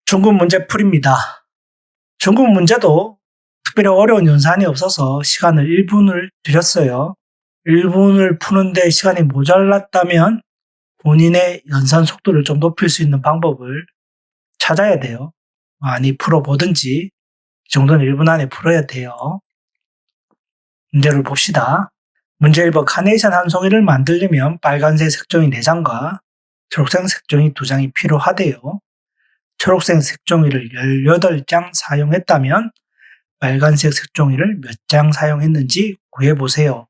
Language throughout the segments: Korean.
중급 문제 풀이입니다. 중급 문제도 특별히 어려운 연산이 없어서 시간을 1분을 드렸어요. 1분을 푸는데 시간이 모자랐다면 본인의 연산 속도를 좀 높일 수 있는 방법을 찾아야 돼요. 많이 풀어보든지 이 정도는 1분 안에 풀어야 돼요. 문제를 봅시다. 문제 1번 카네이션 한 송이를 만들려면 빨간색 색종이 4장과 초록색 색종이 2장이 필요하대요. 초록색 색종이를 18장 사용했다면 빨간색 색종이를 몇 장 사용했는지 구해보세요.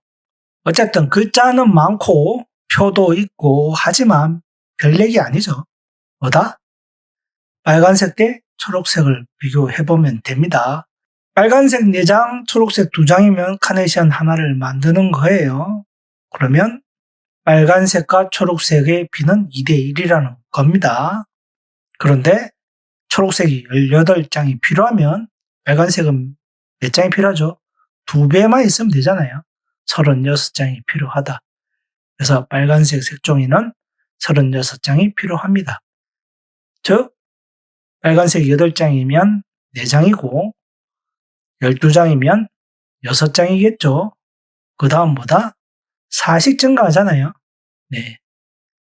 어쨌든 글자는 많고 표도 있고 하지만 별 얘기 아니죠. 뭐다? 빨간색 대 초록색을 비교해보면 됩니다. 빨간색 4장, 초록색 2장이면 카네이션 하나를 만드는 거예요. 그러면 빨간색과 초록색의 비는 2대1이라는 겁니다. 그런데 초록색이 18장이 필요하면 빨간색은 몇 장이 필요하죠? 2배만 있으면 되잖아요. 36장이 필요하다. 그래서 빨간색 색종이는 36장이 필요합니다. 즉 빨간색 8장이면 4장이고 12장이면 6장이겠죠. 그 다음 뭐다? 4씩 증가하잖아요. 네,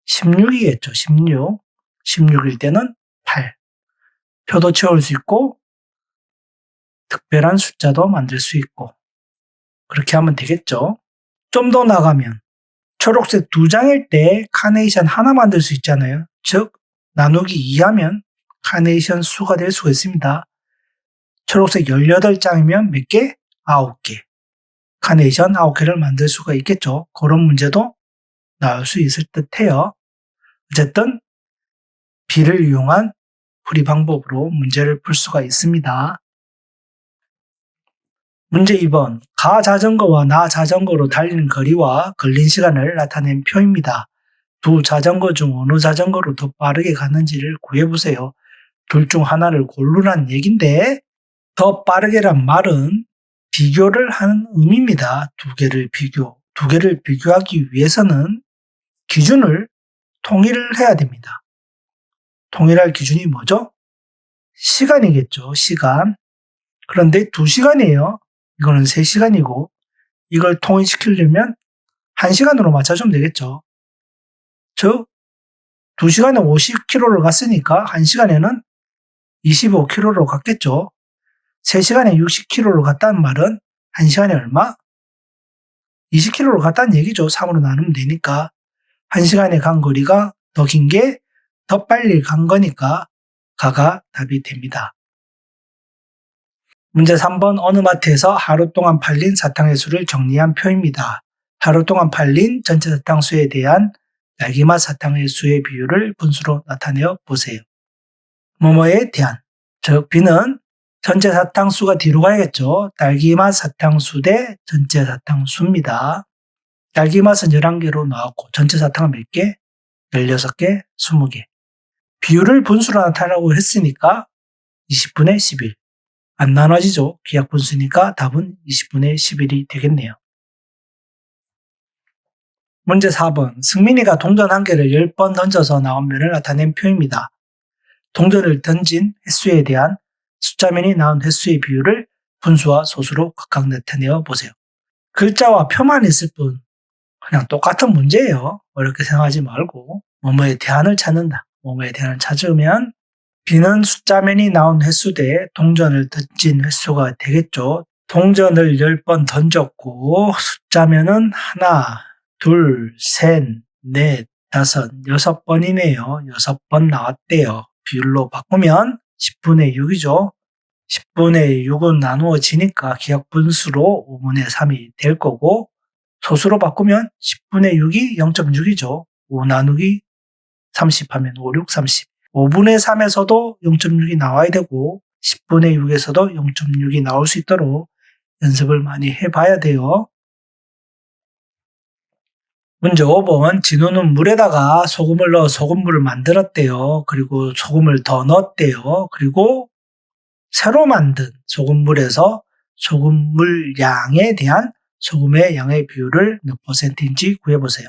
16이겠죠. 16. 16일 때는 8. 표도 채울 수 있고 특별한 숫자도 만들 수 있고 그렇게 하면 되겠죠. 좀 더 나가면 초록색 2장일 때 카네이션 하나 만들 수 있잖아요. 즉 나누기 2하면 카네이션 수가 될 수가 있습니다. 초록색 18장이면 몇 개? 9개. 카네이션 9개를 만들 수가 있겠죠. 그런 문제도 나올 수 있을 듯해요. 어쨌든 비를 이용한 풀이 방법으로 문제를 풀 수가 있습니다. 문제 2번. 가 자전거와 나 자전거로 달리는 거리와 걸린 시간을 나타낸 표입니다. 두 자전거 중 어느 자전거로 더 빠르게 가는지를 구해보세요. 둘 중 하나를 고르란 얘긴데 더 빠르게란 말은 비교를 하는 의미입니다. 두 개를 비교하기 위해서는 기준을 통일을 해야 됩니다. 통일할 기준이 뭐죠? 시간이겠죠. 시간. 그런데 2시간이에요. 이거는 3시간이고 이걸 통일시키려면 1시간으로 맞춰주면 되겠죠. 즉 2시간에 50km를 갔으니까 1시간에는 25km로 갔겠죠. 3시간에 60km를 갔다는 말은 1시간에 얼마? 20km를 갔다는 얘기죠. 3으로 나누면 되니까 1시간에 간 거리가 더 긴 게 더 빨리 간 거니까 가가 답이 됩니다. 문제 3번 어느 마트에서 하루 동안 팔린 사탕의 수를 정리한 표입니다. 하루 동안 팔린 전체 사탕 수에 대한 딸기맛 사탕의 수의 비율을 분수로 나타내어 보세요. 뭐뭐에 대한, 즉 B는 전체 사탕 수가 뒤로 가야겠죠. 딸기맛 사탕 수 대 전체 사탕 수입니다. 딸기맛은 11개로 나왔고 전체 사탕은 몇 개? 16개, 20개. 비율을 분수로 나타내라고 했으니까 20분의 11. 안 나눠지죠. 기하분수니까 답은 20분의 11이 되겠네요. 문제 4번. 승민이가 동전 1개를 10번 던져서 나온 면을 나타낸 표입니다. 동전을 던진 횟수에 대한 숫자면이 나온 횟수의 비율을 분수와 소수로 각각 나타내어 보세요. 글자와 표만 있을 뿐 그냥 똑같은 문제예요. 어렵게 생각하지 말고 뭐뭐에 대안을 찾는다. 뭐뭐에 대안을 찾으면 B는 숫자면이 나온 횟수 대 동전을 던진 횟수가 되겠죠. 동전을 10번 던졌고 숫자면은 하나, 둘, 셋, 넷, 다섯, 6번이네요. 6번 나왔대요. 비율로 바꾸면 10분의 6이죠. 10분의 6은 나누어지니까 기하분수로 5분의 3이 될 거고 소수로 바꾸면 10분의 6이 0.6이죠. 5 나누기 30 하면 5, 6, 30. 5분의 3에서도 0.6이 나와야 되고 10분의 6에서도 0.6이 나올 수 있도록 연습을 많이 해봐야 돼요. 문제 5번. 진우는 물에다가 소금을 넣어 소금물을 만들었대요. 그리고 소금을 더 넣었대요. 그리고 새로 만든 소금물에서 소금물 양에 대한 소금의 양의 비율을 몇 %인지 구해보세요.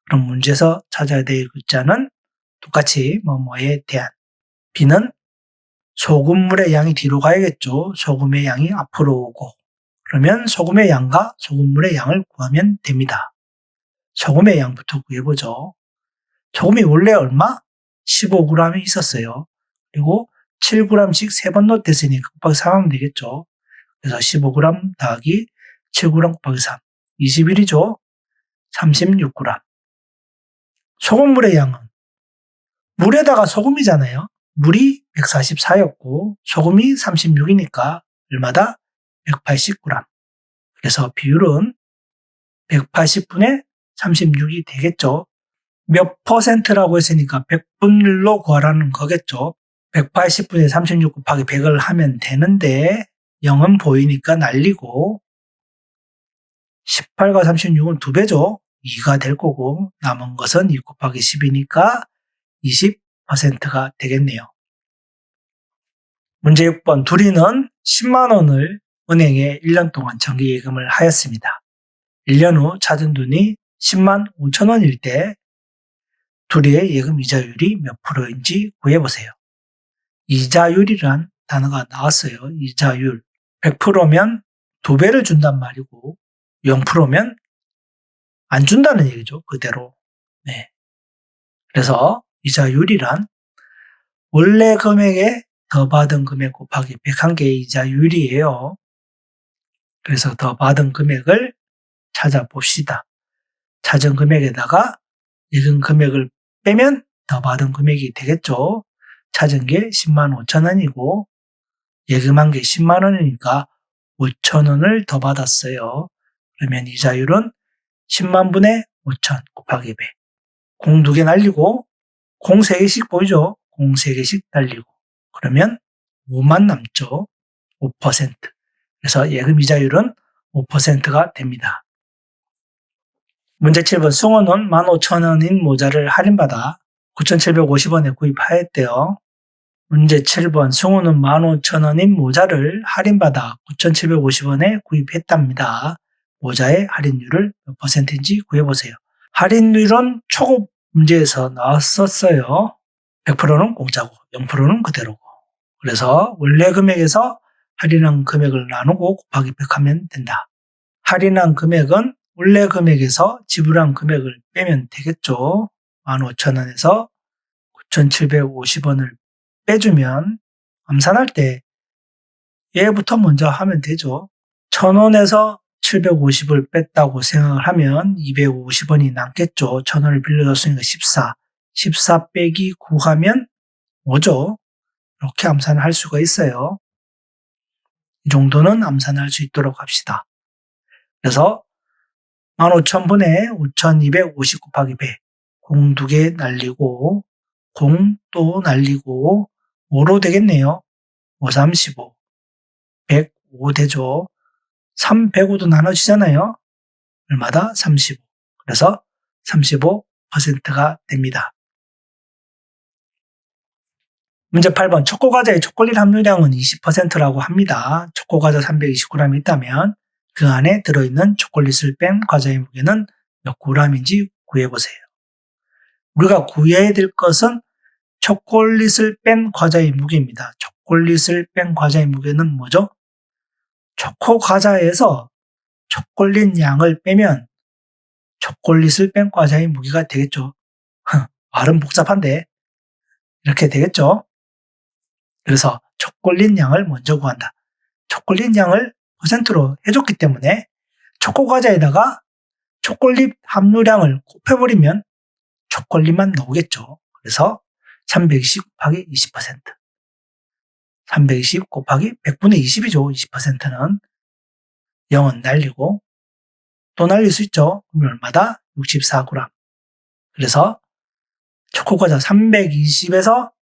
그럼 문제에서 찾아야 될 글자는 똑같이 뭐뭐에 대한. B는 소금물의 양이 뒤로 가야겠죠. 소금의 양이 앞으로 오고. 그러면 소금의 양과 소금물의 양을 구하면 됩니다. 소금의 양부터 구해보죠. 소금이 원래 얼마? 15g이 있었어요. 그리고 7g씩 3번 넣었으니까 곱하기 3 하면 되겠죠. 그래서 15g 더하기 7g 곱하기 3. 21이죠. 36g. 소금물의 양은 물에다가 소금이잖아요. 물이 144였고 소금이 36이니까 얼마다? 180g. 그래서 비율은 180분의 36이 되겠죠. 몇 퍼센트라고 했으니까 100분율로 구하라는 거겠죠. 180분의 36 곱하기 100을 하면 되는데 0은 보이니까 날리고 18과 36은 2배죠. 2가 될 거고 남은 것은 2 곱하기 10이니까 20%가 되겠네요. 문제 6번. 둘이는 10만 원을 은행에 1년 동안 정기예금을 하였습니다. 1년 후 찾은 돈이 10만 5천 원일 때 둘이의 예금 이자율이 몇 프로인지 구해보세요. 이자율이란 단어가 나왔어요. 이자율. 100%면 2배를 준단 말이고 0%면 안 준다는 얘기죠. 그대로. 네. 그래서 이자율이란 원래 금액에 더 받은 금액 곱하기 101개의 이자율이에요. 그래서 더 받은 금액을 찾아봅시다. 찾은 금액에다가 예금 금액을 빼면 더 받은 금액이 되겠죠. 찾은 게 10만 5천 원이고 예금한 게 10만 원이니까 5천 원을 더 받았어요. 그러면 이자율은 10만 분의 5천 곱하기 100. 공 2개 날리고 공 3개씩 보이죠? 공 3개씩 날리고 그러면 5만 남죠. 5%. 그래서 예금 이자율은 5%가 됩니다. 문제 7번. 승호는 15,000원인 모자를 할인받아 9,750원에 구입하였대요. 문제 7번. 승호는 15,000원인 모자를 할인받아 9,750원에 구입했답니다. 모자의 할인율을 몇 %인지 구해보세요. 할인율은 초급 문제에서 나왔었어요. 100%는 공짜고 0%는 그대로고. 그래서 원래 금액에서 할인한 금액을 나누고 곱하기 100 하면 된다. 할인한 금액은 원래 금액에서 지불한 금액을 빼면 되겠죠. 15,000원에서 9,750원을 빼주면 암산할 때 얘부터 먼저 하면 되죠. 1,000원에서 750을 뺐다고 생각을 하면 250원이 남겠죠. 1,000원을 빌려줬으니까 14. 14 빼기 9 하면 5죠. 이렇게 암산을 할 수가 있어요. 이 정도는 암산할 수 있도록 합시다. 그래서 15,000분의 5,250 곱하기 100. 공 2개 날리고 공 또 날리고 5로 되겠네요. 5, 3, 15. 105 되죠. 3, 105도 나눠지잖아요. 얼마다? 35. 그래서 35%가 됩니다. 문제 8번. 초코과자의 초콜릿 함유량은 20%라고 합니다. 초코과자 320g이 있다면 그 안에 들어있는 초콜릿을 뺀 과자의 무게는 몇 g인지 구해보세요. 우리가 구해야 될 것은 초콜릿을 뺀 과자의 무게입니다. 초콜릿을 뺀 과자의 무게는 뭐죠? 초코과자에서 초콜릿 양을 빼면 초콜릿을 뺀 과자의 무게가 되겠죠. 말은 복잡한데 이렇게 되겠죠. 그래서 초콜릿 양을 먼저 구한다. 초콜릿 양을 퍼센트로 해줬기 때문에 초코과자에다가 초콜릿 함유량을 곱해버리면 초콜릿만 나오겠죠. 그래서 320 곱하기 20%. 320 곱하기 100분의 20이죠. 20%는 0은 날리고 또 날릴 수 있죠. 그럼 얼마다? 64g. 그래서 초코과자 320에서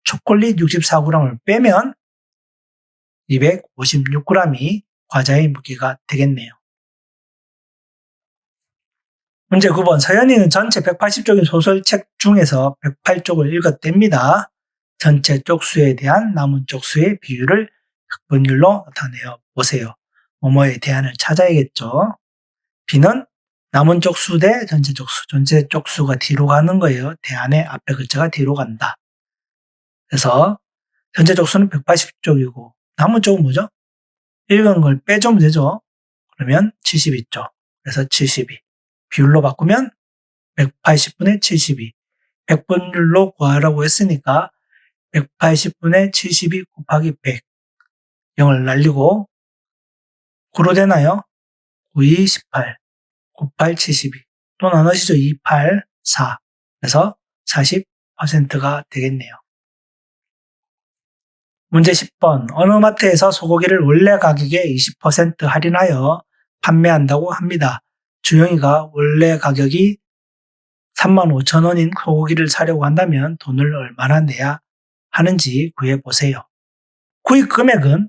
초콜릿 64g을 빼면 256g이 과자의 무게가 되겠네요. 문제 9번. 서연이는 전체 180쪽인 소설책 중에서 108쪽을 읽었답니다. 전체 쪽수에 대한 남은 쪽수의 비율을 각분율로 나타내어 보세요. 뭐뭐의 대안을 찾아야겠죠. B는 남은 쪽수 대 전체 쪽수. 전체 쪽수가 뒤로 가는 거예요. 대안의 앞에 글자가 뒤로 간다. 그래서 현재 족수는 180쪽이고 남은 쪽은 뭐죠? 읽은 걸 빼주면 되죠. 그러면 72쪽. 그래서 72. 비율로 바꾸면 180분의 72. 100분율로 구하라고 했으니까 180분의 72 곱하기 100. 0을 날리고 9로 되나요? 92, 18. 98, 72. 또 나누시죠. 28, 4. 그래서 40%가 되겠네요. 문제 10번. 어느 마트에서 소고기를 원래 가격에 20% 할인하여 판매한다고 합니다. 주영이가 원래 가격이 35,000원인 소고기를 사려고 한다면 돈을 얼마나 내야 하는지 구해보세요. 구입 금액은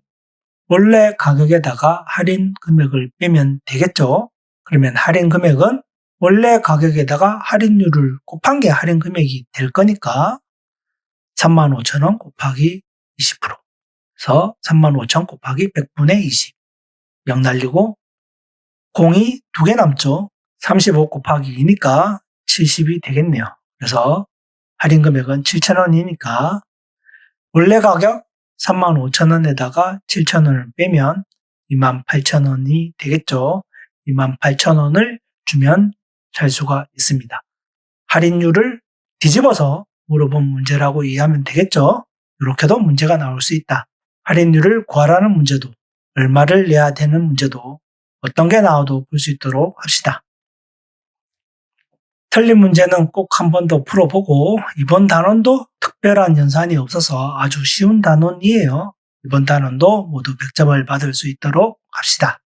원래 가격에다가 할인 금액을 빼면 되겠죠? 그러면 할인 금액은 원래 가격에다가 할인율을 곱한 게 할인 금액이 될 거니까 35,000원 곱하기 20%. 그래서 35,000 곱하기 100분의 20. 0 날리고 0이 2개 남죠. 35 곱하기 2니까 70이 되겠네요. 그래서 할인 금액은 7,000원이니까 원래 가격 35,000원에다가 7,000원을 빼면 28,000원이 되겠죠. 28,000원을 주면 잘 수가 있습니다. 할인율을 뒤집어서 물어본 문제라고 이해하면 되겠죠. 이렇게도 문제가 나올 수 있다. 할인율을 구하라는 문제도, 얼마를 내야 되는 문제도 어떤 게 나와도 볼 수 있도록 합시다. 틀린 문제는 꼭 한 번 더 풀어보고 이번 단원도 특별한 연산이 없어서 아주 쉬운 단원이에요. 이번 단원도 모두 100점을 받을 수 있도록 합시다.